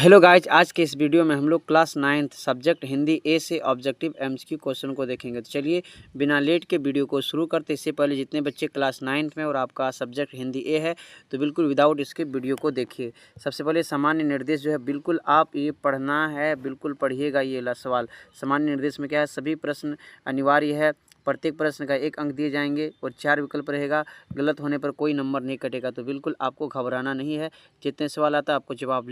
Hello guys, आज के इस वीडियो में हम लोग क्लास 9th सब्जेक्ट हिंदी ए से ऑब्जेक्टिव एमसीक्यू क्वेश्चन को देखेंगे। तो चलिए बिना लेट के वीडियो को शुरू करते। इससे पहले जितने बच्चे क्लास 9th में और आपका सब्जेक्ट हिंदी ए है तो बिल्कुल विदाउट इसके वीडियो को देखिए। सबसे पहले सामान्य निर्देश जो है बिल्कुल आप ये पढ़ना है, बिल्कुल पढ़िएगा। ये सवाल सामान्य निर्देश में क्या है, सभी प्रश्न अनिवार्य है। प्रत्येक प्रश्न का 1 अंक दिए जाएंगे और 4 विकल्प रहेगा। गलत होने पर कोई नंबर नहीं कटेगा। तो बिल्कुल आपको घबराना नहीं है। जितने सवाल आता है आपको जवाब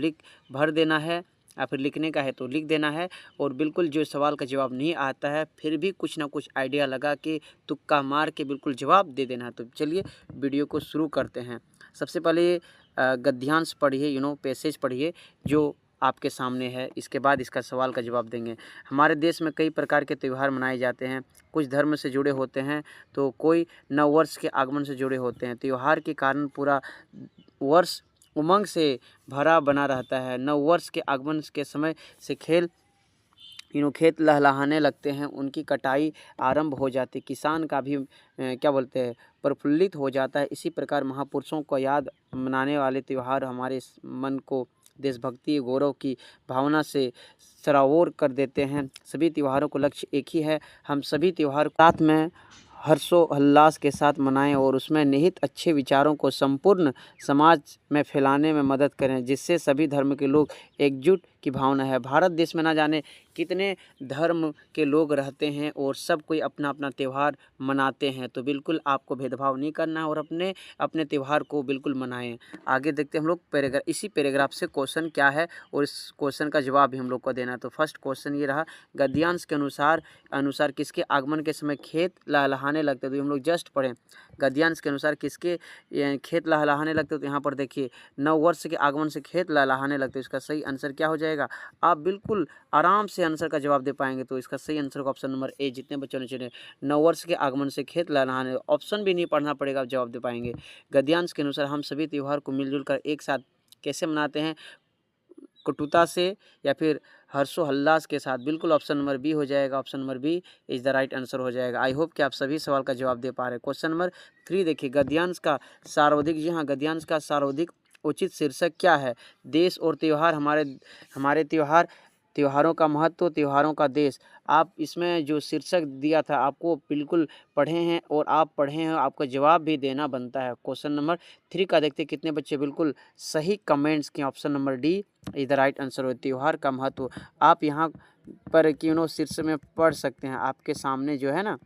भर देना है या फिर लिखने का है तो लिख देना है। और बिल्कुल जो सवाल का जवाब नहीं आता है फिर भी कुछ ना कुछ आइडिया लगा के तुक्का मार के बिल्कुल जवाब दे देना है। तो चलिए वीडियो को शुरू करते हैं। सबसे पहले गद्यांश पढ़िए, पैसेज पढ़िए जो आपके सामने है। इसके बाद इसका सवाल का जवाब देंगे। हमारे देश में कई प्रकार के त्यौहार मनाए जाते हैं। कुछ धर्म से जुड़े होते हैं तो कोई नववर्ष के आगमन से जुड़े होते हैं। त्यौहार के कारण पूरा वर्ष उमंग से भरा बना रहता है। नववर्ष के आगमन के समय से खेत लहलहाने लगते हैं, उनकी कटाई आरंभ हो जाती, किसान का भी प्रफुल्लित हो जाता है। इसी प्रकार महापुरुषों को याद मनाने वाले त्यौहार हमारे मन को देशभक्ति गौरव की भावना से सराबोर कर देते हैं। सभी त्योहारों को लक्ष्य एक ही है, हम सभी त्यौहार साथ में हर्षोल्लास के साथ मनाएं और उसमें निहित अच्छे विचारों को संपूर्ण समाज में फैलाने में मदद करें, जिससे सभी धर्म के लोग एकजुट की भावना है। भारत देश में ना जाने कितने धर्म के लोग रहते हैं और सब कोई अपना अपना त्यौहार मनाते हैं। तो बिल्कुल आपको भेदभाव नहीं करना है और अपने अपने त्यौहार को बिल्कुल मनाएं। आगे देखते हैं हम लोग इसी पैराग्राफ से क्वेश्चन क्या है और इस क्वेश्चन का जवाब भी हम लोग को देना है। तो फर्स्ट क्वेश्चन ये रहा, गद्यांश के अनुसार किसके आगमन के समय खेत लहलहाने लगते हैं। तो हम लोग जस्ट पढ़ें, गद्यांश के अनुसार किसके खेत लहलहाने लगते हैं। तो यहाँ पर देखिए नववर्ष के आगमन से खेत लहलहाने लगते हैं। इसका सही आंसर क्या हो जाएगा? आप बिल्कुल आराम से आंसर का जवाब दे पाएंगे। तो इसका सही आंसर का ऑप्शन नंबर ए, जितने बच्चों ने चुने नववर्ष के आगमन से खेत लहलहाने, ऑप्शन भी नहीं पढ़ना पड़ेगा, आप जवाब दे पाएंगे। गद्यांश के अनुसार हम सभी त्यौहार को मिलजुल कर एक साथ कैसे मनाते हैं, कटुता से या फिर हर्षोल्लास के साथ। बिल्कुल ऑप्शन नंबर बी हो जाएगा। Option number B is the right answer हो जाएगा। आई होप कि आप सभी सवाल का जवाब दे पा रहे हैं। क्वेश्चन नंबर 3 देखिए, गद्यांश का सर्वाधिक, जी हाँ, गद्यांश का सर्वाधिक उचित शीर्षक क्या है? देश और त्यौहार, हमारे त्योहारों का महत्व, त्योहारों का देश। आप इसमें जो शीर्षक दिया था आपको बिल्कुल पढ़े हैं और आप पढ़े हैं, आपका जवाब भी देना बनता है। क्वेश्चन नंबर 3 का देखते कितने बच्चे बिल्कुल सही कमेंट्स किए। Option number D is the right answer हो। त्योहार का महत्व आप यहाँ पर शीर्षक में पढ़ सकते हैं। आपके सामने जो है ना,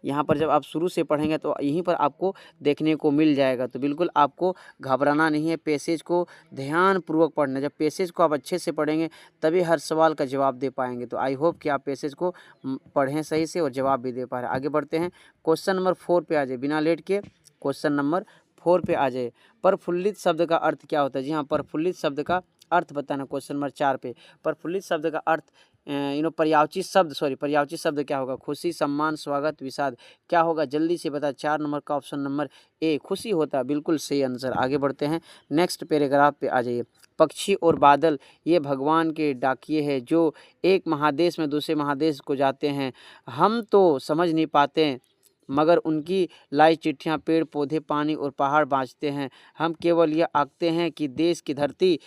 यहाँ पर जब आप शुरू से पढ़ेंगे तो यहीं पर आपको देखने को मिल जाएगा। तो बिल्कुल आपको घबराना नहीं है, पैसेज को ध्यानपूर्वक पढ़ना। जब पैसेज को आप अच्छे से पढ़ेंगे तभी हर सवाल का जवाब दे पाएंगे। तो आई होप कि आप पैसेज को पढ़ें सही से और जवाब भी दे पा रहे हैं। आगे बढ़ते हैं, क्वेश्चन नंबर 4 पे आ जाए। बिना लेट के क्वेश्चन नंबर 4 पे आ जाए। प्रफुल्लित शब्द का अर्थ क्या होता है? जी हाँ, प्रफुल्लित शब्द का अर्थ बताना। क्वेश्चन नंबर 4 पे प्रफुल्लित शब्द का अर्थ पर्यायवाची शब्द क्या होगा? खुशी, सम्मान, स्वागत, विषाद, क्या होगा? जल्दी से बता। 4 नंबर का ऑप्शन नंबर ए खुशी होता है, बिल्कुल सही आंसर। आगे बढ़ते हैं, नेक्स्ट पैराग्राफ पे आ जाइए। पक्षी और बादल ये भगवान के डाकिये हैं जो एक महादेश में दूसरे महादेश को जाते हैं। हम तो समझ नहीं पाते मगर उनकी लाई चिट्ठियाँ पेड़ पौधे पानी और पहाड़ बाँचते हैं। हम केवल यह आंकते हैं कि देश की धरती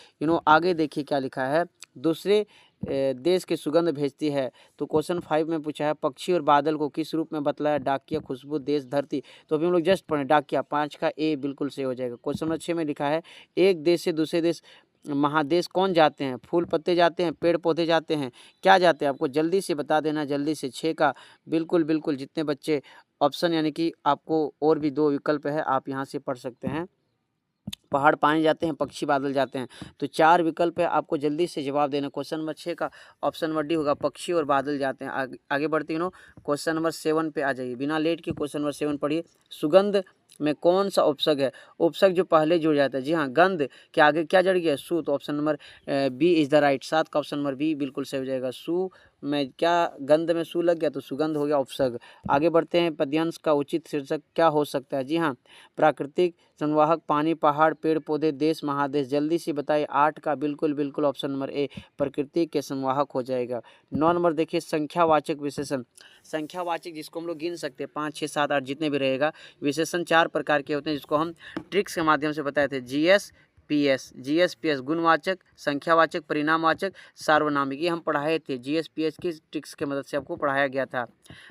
आगे देखिए क्या लिखा है, दूसरे देश की सुगंध भेजती है। तो क्वेश्चन 5 में पूछा है, पक्षी और बादल को किस रूप में बतलाया? डाकिया, खुशबू, देश, धरती। तो अभी हम लोग जस्ट पढ़ें डाकिया। 5 का ए बिल्कुल सही हो जाएगा। क्वेश्चन नंबर 6 में लिखा है, एक देश से दूसरे देश महादेश कौन जाते हैं? फूल पत्ते जाते हैं, पेड़ पौधे जाते हैं, क्या जाते हैं? आपको जल्दी से बता देना, जल्दी से। 6 का बिल्कुल जितने बच्चे ऑप्शन यानी कि आपको और भी 2 विकल्प है, आप यहाँ से पढ़ सकते हैं। पहाड़ पानी जाते हैं, पक्षी बादल जाते हैं। तो 4 विकल्प है, आपको जल्दी से जवाब देना। क्वेश्चन नंबर 6 का ऑप्शन नंबर डी होगा, पक्षी और बादल जाते हैं। आगे बढ़ते क्वेश्चन नंबर 7 पे आ जाइए। बिना लेट के क्वेश्चन नंबर 7 पढ़िए। सुगंध में कौन सा उपसर्ग है? उपसर्ग जो पहले जुड़ जाता है। जी हाँ, गंध के आगे क्या जड़ गया? सु। तो option number B is the right. 7 का ऑप्शन नंबर बी बिल्कुल सही हो जाएगा। सु में क्या, गंध में सु लग गया तो सुगंध हो गया उपसर्ग। आगे बढ़ते हैं, पद्यांश का उचित शीर्षक क्या हो सकता है? जी हाँ, प्राकृतिक संवाहक, पानी, पहाड़, पेड़ पौधे, देश, महादेश। जल्दी से बताइए। 8 का बिल्कुल ऑप्शन नंबर ए प्रकृति के संवाहक हो जाएगा। 9 नंबर देखिए, संख्यावाचक विशेषण। संख्यावाचक जिसको हम लोग गिन सकते हैं 5, 6, 7, 8 जितने भी रहेगा। विशेषण 4 प्रकार के होते हैं जिसको हम ट्रिक्स के माध्यम से बताए थे। जीएस, पीएस, जीएस पीएस गुणवाचक, संख्यावाचक, परिणामवाचक, सार्वनामिक, ये हम पढ़ाए थे। जीएस पीएस की ट्रिक्स की मदद से आपको पढ़ाया गया था।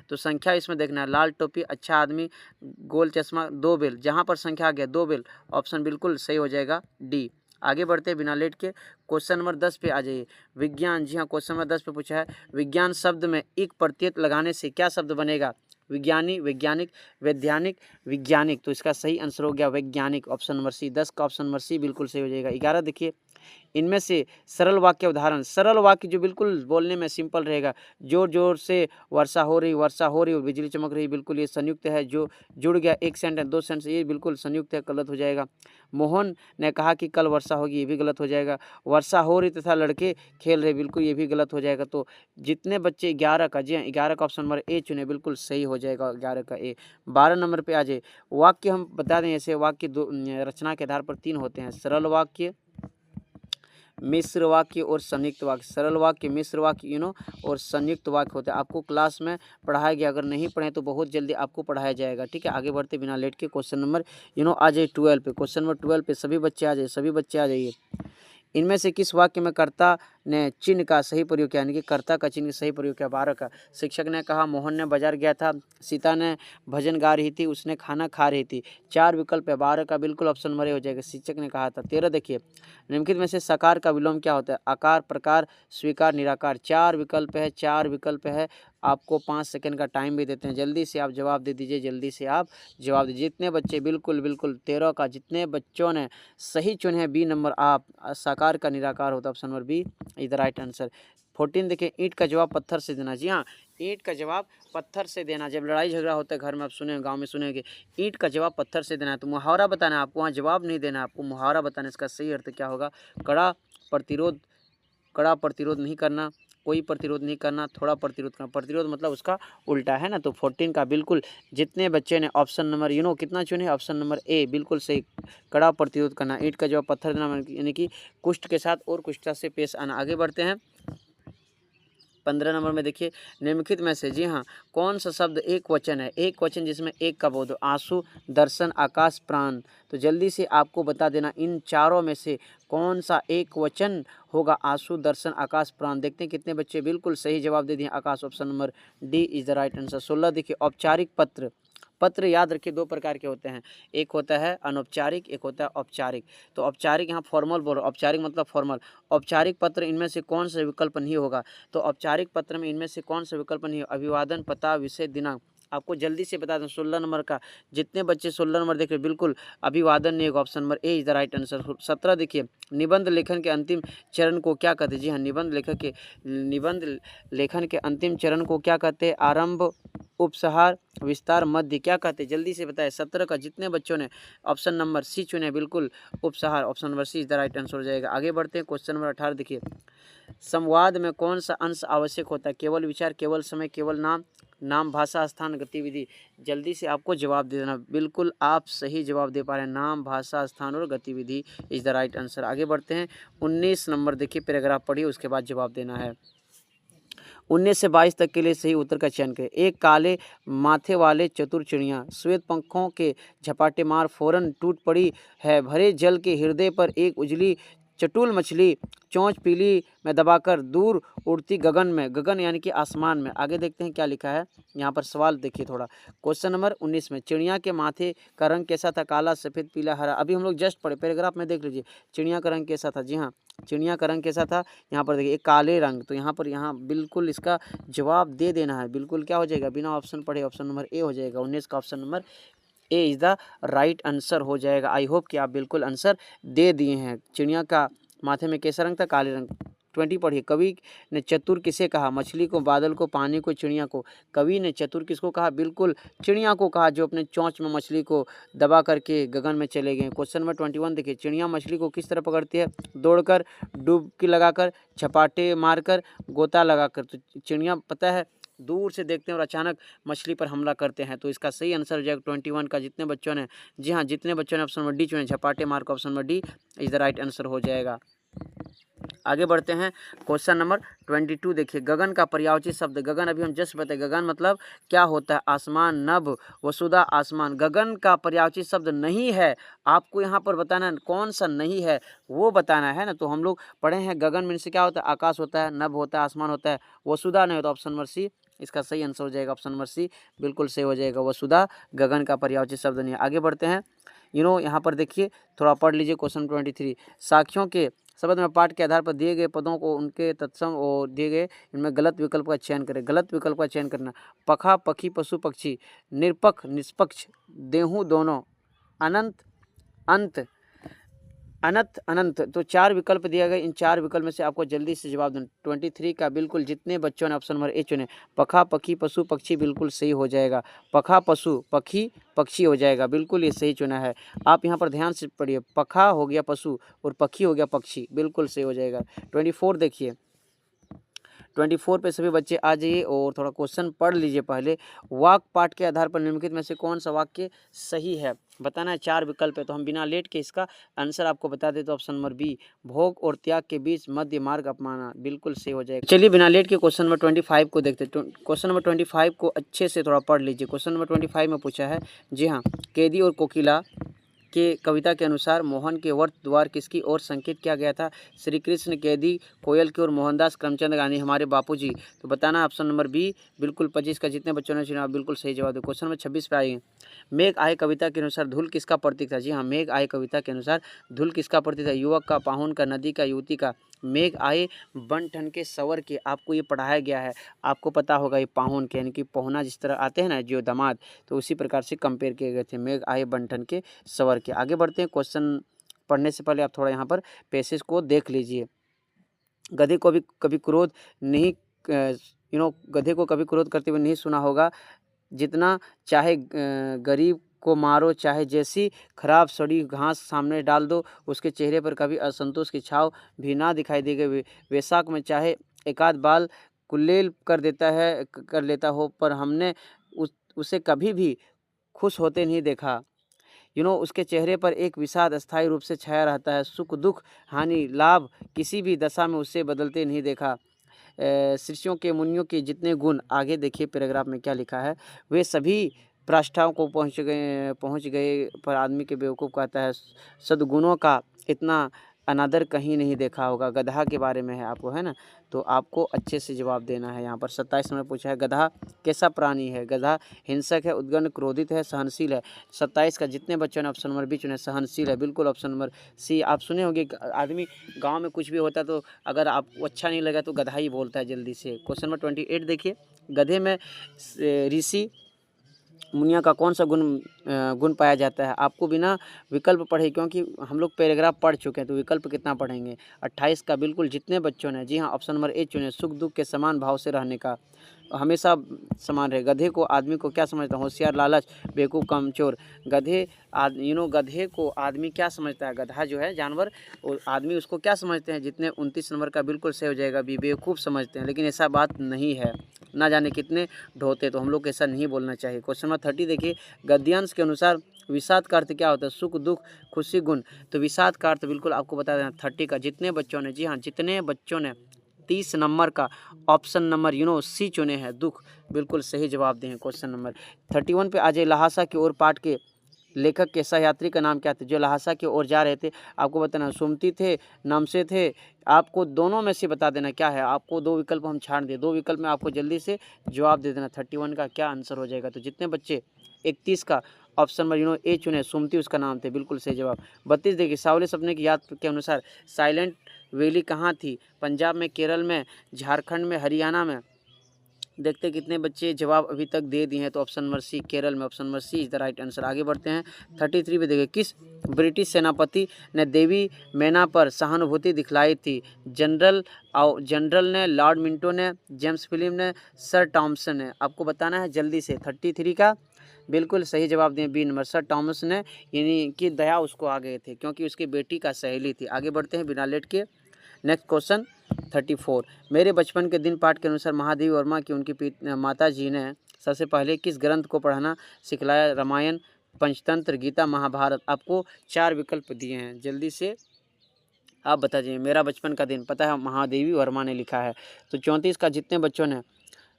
तो संख्या इसमें देखना है, लाल टोपी, अच्छा आदमी, गोल चश्मा, दो बिल, जहाँ पर संख्या आ गया दो बिल, ऑप्शन बिल्कुल सही हो जाएगा डी। आगे बढ़ते हैं बिना लेट के, क्वेश्चन नंबर 10 पे आ जाइए। विज्ञान, जी हाँ, क्वेश्चन नंबर 10 पे पूछा है, विज्ञान शब्द में इक प्रत्यय लगाने से क्या शब्द बनेगा? विज्ञानी, वैज्ञानिक, वैज्ञानिक, विज्ञानिक। तो इसका सही आंसर हो गया वैज्ञानिक, ऑप्शन नंबर सी। 10 का ऑप्शन नंबर सी बिल्कुल सही हो जाएगा। 11 देखिए, इनमें से सरल वाक्य उदाहरण, सरल वाक्य जो बिल्कुल बोलने में सिंपल रहेगा, जोर जोर से वर्षा हो रही, वर्षा हो रही, बिजली चमक रही, बिल्कुल ये संयुक्त है। जो जुड़ गया एक सेंटेंस, दो सेंटेंस, ये बिल्कुल संयुक्त है, गलत हो जाएगा। मोहन ने कहा कि कल वर्षा होगी, ये भी गलत हो जाएगा। वर्षा हो रही तथा लड़के खेल रहे, बिल्कुल ये भी गलत हो जाएगा। तो जितने बच्चे 11 का, जी हाँ 11 का ऑप्शन नंबर ए चुने, बिल्कुल सही हो जाएगा 11 का ए। 12 नंबर पे आ जाए, वाक्य हम बता दें, ऐसे वाक्य दो रचना के आधार पर 3 होते हैं, सरल वाक्य, मिश्र वाक्य और संयुक्त वाक्य। सरल वाक्य, मिश्र वाक्य और संयुक्त वाक्य होते हैं। आपको क्लास में पढ़ाया गया, अगर नहीं पढ़े तो बहुत जल्दी आपको पढ़ाया जाएगा, ठीक है। आगे बढ़ते बिना लेट के क्वेश्चन नंबर आ जाए 12 पे। क्वेश्चन नंबर 12 पे सभी बच्चे आ जाइए, सभी बच्चे आ जाइए। इनमें से किस वाक्य में कर्ता ने चिन्ह का सही प्रयोग किया, यानी कि कर्ता का चिन्ह का सही प्रयोग किया? 12 का, शिक्षक ने कहा, मोहन ने बाजार गया था, सीता ने भजन गा रही थी, उसने खाना खा रही थी। 4 विकल्प है, 12 का बिल्कुल ऑप्शन नंबर ए हो जाएगा, शिक्षक ने कहा था। 13 देखिए, निम्नलिखित में से सकार का विलोम क्या होता है? आकार, प्रकार, स्वीकार, निराकार। 4 विकल्प है, 4 विकल्प है। आपको 5 सेकंड का टाइम भी देते हैं, जल्दी से आप जवाब दे दीजिए, जल्दी से आप जवाब दीजिए। जितने बच्चे बिल्कुल 13 का जितने बच्चों ने सही चुने हैं बी नंबर, आप साकार का निराकार होता है, option number B is the right answer. 14 देखिए, ईंट का जवाब पत्थर से देना। जी हाँ, ईंट का जवाब पत्थर से देना। जब लड़ाई झगड़ा होता है घर में, आप सुने गांव में सुनेंगे, ईंट का जवाब पत्थर से देना है। तो मुहावरा बताना है आपको, वहाँ जवाब नहीं देना है आपको, मुहावरा बताना। इसका सही अर्थ क्या होगा? कड़ा प्रतिरोध, कड़ा प्रतिरोध नहीं करना, कोई प्रतिरोध नहीं करना, थोड़ा प्रतिरोध करना। प्रतिरोध मतलब उसका उल्टा है ना। तो 14 का बिल्कुल जितने बच्चे ने ऑप्शन नंबर कितना चुने, ऑप्शन नंबर ए बिल्कुल सही, कड़ा प्रतिरोध करना। ईंट का जवाब पत्थर देना, यानी कि कुष्ठ के साथ और कुष्ठता से पेश आना। आगे बढ़ते हैं 15 नंबर में देखिए, निम्नलिखित में से, जी हाँ, कौन सा शब्द एक वचन है? एक वचन जिसमें एक का बोध हो, आंसू, दर्शन, आकाश, प्राण। तो जल्दी से आपको बता देना, इन चारों में से कौन सा एक वचन होगा? आंसू, दर्शन, आकाश, प्राण। देखते हैं कितने बच्चे बिल्कुल सही जवाब दे दिए, Akash, option number D is the right answer. 16 देखिए, औपचारिक पत्र। पत्र याद रखिए 2 प्रकार के होते हैं, एक होता है अनौपचारिक, एक होता है औपचारिक। तो औपचारिक यहाँ फॉर्मल बोल रहा हूँ, औपचारिक मतलब फॉर्मल। औपचारिक पत्र इनमें से कौन सा विकल्प नहीं होगा? तो औपचारिक पत्र में इनमें से कौन सा विकल्प नहीं होगा? अभिवादन, पता, विषय, दिनांक। आपको जल्दी से बता दें 16 नंबर का, जितने बच्चे 16 नंबर देख रहे बिल्कुल अभिवादन नहीं होगा, option number A is the right answer. 17 देखिए, निबंध लेखन के अंतिम चरण को क्या कहते हैं? जी हाँ, निबंध लेखन के अंतिम चरण को क्या कहते हैं? आरंभ, उपसंहार, विस्तार, मध्य, क्या कहते हैं? जल्दी से बताएं। 17 का जितने बच्चों ने ऑप्शन नंबर सी चुने, बिल्कुल उपसंहार, option number C is the right answer हो जाएगा। आगे बढ़ते हैं क्वेश्चन नंबर 18 देखिए, संवाद में कौन सा अंश आवश्यक होता है? केवल विचार, केवल समय, केवल नाम, नाम, भाषा, स्थान, गतिविधि। जल्दी से आपको जवाब दे देना, बिल्कुल आप सही जवाब दे पा रहे हैं, नाम, भाषा, स्थान और गतिविधि इज द राइट आंसर। आगे बढ़ते हैं 19 नंबर देखिए, पैराग्राफ पढ़िए, उसके बाद जवाब देना है। 19 से 22 तक के लिए सही उत्तर का चयन करें। एक काले माथे वाले चतुर चिड़िया श्वेत पंखों के झपाटे मार फौरन टूट पड़ी है। भरे जल के हृदय पर एक उजली चटुल मछली चोंच पीली में दबाकर दूर उड़ती गगन में, गगन यानी कि आसमान में। आगे देखते हैं क्या लिखा है यहाँ पर, सवाल देखिए थोड़ा। क्वेश्चन नंबर 19 में, चिड़िया के माथे का रंग कैसा था? काला, सफ़ेद, पीला, हरा। अभी हम लोग जस्ट पढ़े, पैराग्राफ में देख लीजिए, चिड़िया का रंग कैसा था? जी हाँ, चिड़िया का रंग कैसा था? यहाँ पर देखिए, एक काले रंग। तो यहाँ बिल्कुल इसका जवाब दे देना है, बिल्कुल क्या हो जाएगा, बिना ऑप्शन पढ़े ऑप्शन नंबर ए हो जाएगा। 19 का option number A is the right answer हो जाएगा। आई होप कि आप बिल्कुल आंसर दे दिए हैं। चिड़िया का माथे में कैसा रंग था? काले रंग। 20 पढ़िए, कवि ने चतुर किसे कहा? मछली को, बादल को, पानी को, चिड़िया को। कवि ने चतुर किसको कहा? बिल्कुल चिड़िया को कहा, जो अपने चोंच में मछली को दबा करके गगन में चले गए। क्वेश्चन नंबर 21 देखिए, चिड़िया मछली को किस तरह पकड़ती है? दौड़कर, डुबकी लगाकर, झपाटे मारकर, गोता लगाकर। तो चिड़िया पता है दूर से देखते हैं और अचानक मछली पर हमला करते हैं। तो इसका सही आंसर हो जाएगा 21 का, जितने बच्चों ने, जी हाँ, जितने बच्चों ने ऑप्शन नंबर डी चुने, झपाटे मार का option number D is the right answer हो जाएगा। आगे बढ़ते हैं क्वेश्चन नंबर 22 देखिए। गगन का पर्यायवाची शब्द, गगन अभी हम जस्ट बताए, गगन मतलब क्या होता है, आसमान, नभ, वसुधा, आसमान। गगन का पर्यायवाची शब्द नहीं है, आपको यहाँ पर बताना है कौन सा नहीं है वो बताना है ना। तो हम लोग पढ़े हैं गगन मीन से क्या होता है, आकाश होता है, नभ होता है, आसमान होता है, वसुधा नहीं होता, ऑप्शन नंबर सी इसका सही आंसर हो जाएगा, ऑप्शन नंबर सी बिल्कुल सही हो जाएगा, वसुधा गगन का पर्यायवाची शब्द नहीं है। आगे बढ़ते हैं यहाँ पर देखिए, थोड़ा पढ़ लीजिए क्वेश्चन 23। साखियों के शब्द में पाठ के आधार पर दिए गए पदों को उनके तत्सम और दिए गए इनमें गलत विकल्प का चयन करें। गलत विकल्प का चयन करना, पखा, पखी, पशु, पक्षी, निरपक्ष, निष्पक्ष, देहू, दोनों, अनंत, अंत, अनंत, अनंत। तो 4 विकल्प दिया गया, इन 4 विकल्प में से आपको जल्दी से जवाब देना। 23 का बिल्कुल जितने बच्चों ने ऑप्शन नंबर ए चुने, पखा, पखी, पशु, पक्षी बिल्कुल सही हो जाएगा। पखा, पशु, पखी, पक्षी हो जाएगा, बिल्कुल ये सही चुना है। आप यहाँ पर ध्यान से पढ़िए, पखा हो गया पशु और पक्षी हो गया पक्षी, बिल्कुल सही हो जाएगा। 24 देखिए, 24 पे सभी बच्चे आ जाइए और थोड़ा क्वेश्चन पढ़ लीजिए पहले। वाक्य पाठ के आधार पर निम्नलिखित में से कौन सा वाक्य सही है बताना है। 4 विकल्प है, तो हम बिना लेट के इसका आंसर आपको बता देते तो ऑप्शन नंबर बी, भोग और त्याग के बीच मध्य मार्ग अपनाना, बिल्कुल सही हो जाएगा। चलिए बिना लेट के क्वेश्चन नंबर 25 को देखते हैं। क्वेश्चन नंबर 25 को अच्छे से थोड़ा पढ़ लीजिए। क्वेश्चन नंबर 25 में पूछा है, जी हाँ, कैदी और कोकिला के कविता के अनुसार मोहन के वर्त द्वार किसकी ओर संकेत किया गया था। श्री कृष्ण, कैदी, कोयल की ओर, मोहनदास करमचंद गांधी हमारे बापूजी। तो बताना ऑप्शन नंबर बी बिल्कुल 25 का जितने बच्चों ने चुना बिल्कुल सही जवाब दो। क्वेश्चन नंबर 26 पे आइए। मेघ आए कविता के अनुसार धूल किसका प्रतीक था। जी हाँ, मेघ आए कविता के अनुसार धूल किसका प्रतीक था। युवक का, पाहुन का, नदी का, युवती का। मेघ आए बन ठन के सवर के, आपको ये पढ़ाया गया है, आपको पता होगा ये पाहुन के यानी कि पहुना जिस तरह आते हैं ना जो दामाद, तो उसी प्रकार से कंपेयर किए गए थे। मेघ आए बन ठन के सवर के। आगे बढ़ते हैं, क्वेश्चन पढ़ने से पहले आप थोड़ा यहाँ पर पैसेज को देख लीजिए। गधे को भी कभी क्रोध नहीं गधे को कभी क्रोध करते हुए नहीं सुना होगा। जितना चाहे गरीब को मारो, चाहे जैसी खराब सड़ी घास सामने डाल दो, उसके चेहरे पर कभी असंतोष की छाव भी ना दिखाई देगी। वैशाख में चाहे एकाध बाल कुल्लेल कर लेता हो, पर हमने उसे कभी भी खुश होते नहीं देखा। उसके चेहरे पर एक विषाद अस्थायी रूप से छाया रहता है। सुख, दुख, हानि, लाभ किसी भी दशा में उससे बदलते नहीं देखा। शिष्यों के, मुनियों के जितने गुण, आगे देखिए पैराग्राफ में क्या लिखा है, वे सभी पृष्ठों को पहुँच गए पर आदमी के बेवकूफ़ कहता है। सद्गुणों का इतना अनादर कहीं नहीं देखा होगा। गधा के बारे में है आपको, है ना, तो आपको अच्छे से जवाब देना है। यहाँ पर 27 में पूछा है, गधा कैसा प्राणी है। गधा हिंसक है, उद्गन, क्रोधित है, सहनशील है। 27 का जितने बच्चों ने ऑप्शन नंबर बी चुने, सहनशील है, बिल्कुल ऑप्शन नंबर सी। आप सुने होंगे आदमी गांव में कुछ भी होता है तो अगर आपको अच्छा नहीं लगा तो गधा ही बोलता है जल्दी से। क्वेश्चन नंबर 28 देखिए, गधे में ऋषि मुनिया का कौन सा गुण पाया जाता है। आपको बिना विकल्प पढ़े, क्योंकि हम लोग पैराग्राफ पढ़ चुके हैं तो विकल्प कितना पढ़ेंगे। 28 का बिल्कुल जितने बच्चों ने, जी हाँ, ऑप्शन नंबर ए चुने, सुख दुख के समान भाव से रहने का, हमेशा समान रहे। गधे को आदमी को क्या समझता है, होशियार, लालच, बेवकूफ़, कमचोर। गधे गधे को आदमी क्या समझता है, गधा जो है जानवर, और आदमी उसको क्या समझते हैं, जितने 29 नंबर का बिल्कुल सही हो जाएगा, बेवकूफ़ समझते हैं। लेकिन ऐसा बात नहीं है, ना जाने कितने ढोते, तो हम लोग को ऐसा नहीं बोलना चाहिए। क्वेश्चन नंबर 30 देखिए, गद्यांश के अनुसार विषाद का अर्थ क्या होता है। सुख, दुख, खुशी, गुण। तो विषाद का अर्थ बिल्कुल आपको बता देना। 30 का जितने बच्चों ने, जी हाँ, जितने बच्चों ने 30 नंबर का ऑप्शन नंबर सी चुने हैं, दुख, बिल्कुल सही जवाब दें। क्वेश्चन नंबर 31 पे आ जाए। लहासा की ओर पाठ के लेखक के सहयात्री का नाम क्या था। जो लहासा की ओर जा रहे थे, आपको बताना सुमति थे, नमसे थे। आपको दोनों में से बता देना क्या है। आपको 2 विकल्प हम छाड़ दिए, 2 विकल्प में आपको जल्दी से जवाब दे देना। 31 का क्या आंसर हो जाएगा। तो जितने बच्चे 31 का ऑप्शन नंबर ए चुने, सुमति उसका नाम थे, बिल्कुल सही जवाब। 32 देखिए, सावले सपने की याद के अनुसार साइलेंट वैली कहाँ थी। पंजाब में, केरल में, झारखंड में, हरियाणा में। देखते कितने बच्चे जवाब अभी तक दे दिए हैं। तो ऑप्शन नंबर सी, केरल में, option number C is the right answer. आगे बढ़ते हैं 33 पे देखिए, किस ब्रिटिश सेनापति ने देवी मैना पर सहानुभूति दिखलाई थी। जनरल ने, लॉर्ड मिंटो ने, जेम्स फिलिप ने, सर टॉमसन ने। आपको बताना है जल्दी से। 33 का बिल्कुल सही जवाब दें, बी नंबर, सर टॉमस ने, यानी कि दया उसको आ गए थे क्योंकि उसकी बेटी का सहेली थी। आगे बढ़ते हैं बिना लेट के। नेक्स्ट क्वेश्चन 34, मेरे बचपन के दिन पाठ के अनुसार महादेवी वर्मा की उनकी माता जी ने सबसे पहले किस ग्रंथ को पढ़ाना सिखलाया। रामायण, पंचतंत्र, गीता, महाभारत। आपको 4 विकल्प दिए हैं, जल्दी से आप बता दीजिए। मेरा बचपन का दिन पता है, महादेवी वर्मा ने लिखा है। तो 34 का जितने बच्चों ने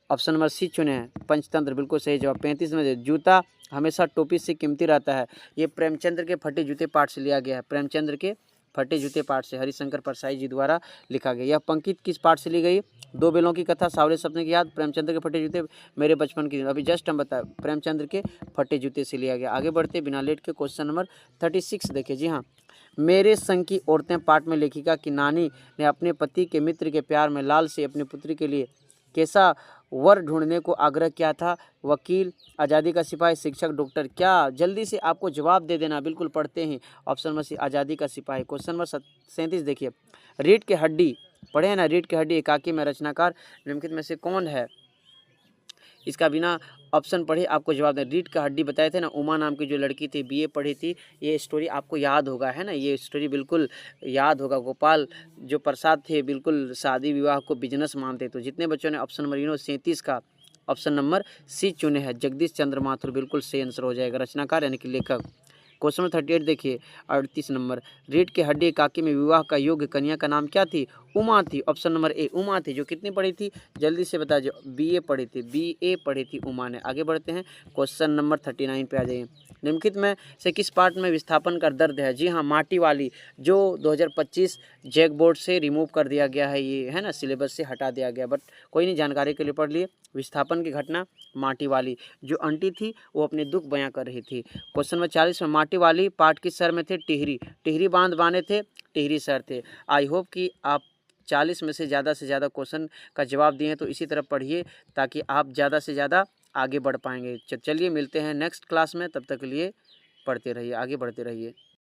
ऑप्शन नंबर सी चुने हैं, पंचतंत्र बिल्कुल सही जवाब। 35 में जूता हमेशा टोपी से कीमती रहता है, ये प्रेमचंद्र के फटे जूते पाठ से लिया गया है। प्रेमचंद्र के फटे जूते पाठ से हरिशंकर परसाई जी द्वारा लिखा गया। यह पंक्ति किस पाठ से ली गई? दो बेलों की कथा, सावले सपने की याद, प्रेमचंद्र के फटे जूते, मेरे बचपन की। अभी जस्ट हम बताए प्रेमचंद्र के फटे जूते से लिया गया। आगे बढ़ते बिना लेट के क्वेश्चन नंबर 36 देखिए। जी हाँ, मेरे संग की औरतें पाठ में लेखिका की नानी ने अपने पति के मित्र के प्यार में लाल से अपनी पुत्री के लिए कैसा वर ढूंढने को आग्रह किया था? वकील, आज़ादी का सिपाही, शिक्षक, डॉक्टर। क्या जल्दी से आपको जवाब दे देना, बिल्कुल पढ़ते हैं। ऑप्शन नंबर सी आज़ादी का सिपाही। क्वेश्चन नंबर 37 देखिए। रीढ़ की हड्डी पढ़े हैं ना, रीढ़ की हड्डी एकाकी में रचनाकार निम्नलिखित में से कौन है? इसका बिना ऑप्शन पढ़े आपको जवाब दें। रीढ़ का हड्डी बताए थे ना, उमा नाम की जो लड़की थी, बीए पढ़ी थी, ये स्टोरी आपको याद होगा, है ना, ये स्टोरी बिल्कुल याद होगा। गोपाल जो प्रसाद थे बिल्कुल शादी विवाह को बिजनेस मानते। तो जितने बच्चों ने ऑप्शन नंबर 37 का ऑप्शन नंबर सी चुने हैं, जगदीश चंद्र माथुर, बिल्कुल सही आंसर हो जाएगा। रचनाकार यानी कि लेखक। क्वेश्चन नंबर 38 देखिए, 38 नंबर। रीढ़ की हड्डी एकाकी में विवाह का योग्य कन्या का नाम क्या थी? उमा थी। ऑप्शन नंबर ए उमा थी, जो कितनी पढ़ी थी? जल्दी से बता, जो बीए पढ़ी थी, बीए पढ़ी थी उमा ने। आगे बढ़ते हैं, क्वेश्चन नंबर 39 पे आ जाइए। निम्नलिखित में से किस पाठ में विस्थापन का दर्द है? जी हाँ, माटी वाली, जो 2025 जैक बोर्ड से रिमूव कर दिया गया है, ये है ना, सिलेबस से हटा दिया गया, बट कोई नहीं, जानकारी के लिए पढ़ लिए। विस्थापन की घटना माटी वाली, जो आंटी थी वो अपने दुख बयां कर रही थी। क्वेश्चन नंबर 40 में माटी वाली पाठ किस शहर में थे? टिहरी। टिहरी बांध बांधे थे, टिहरी शहर थे। आई होप कि आप 40 में से ज़्यादा क्वेश्चन का जवाब दिए, तो इसी तरह पढ़िए ताकि आप ज़्यादा से ज़्यादा आगे बढ़ पाएंगे। चलिए मिलते हैं नेक्स्ट क्लास में, तब तक के लिए पढ़ते रहिए, आगे बढ़ते रहिए।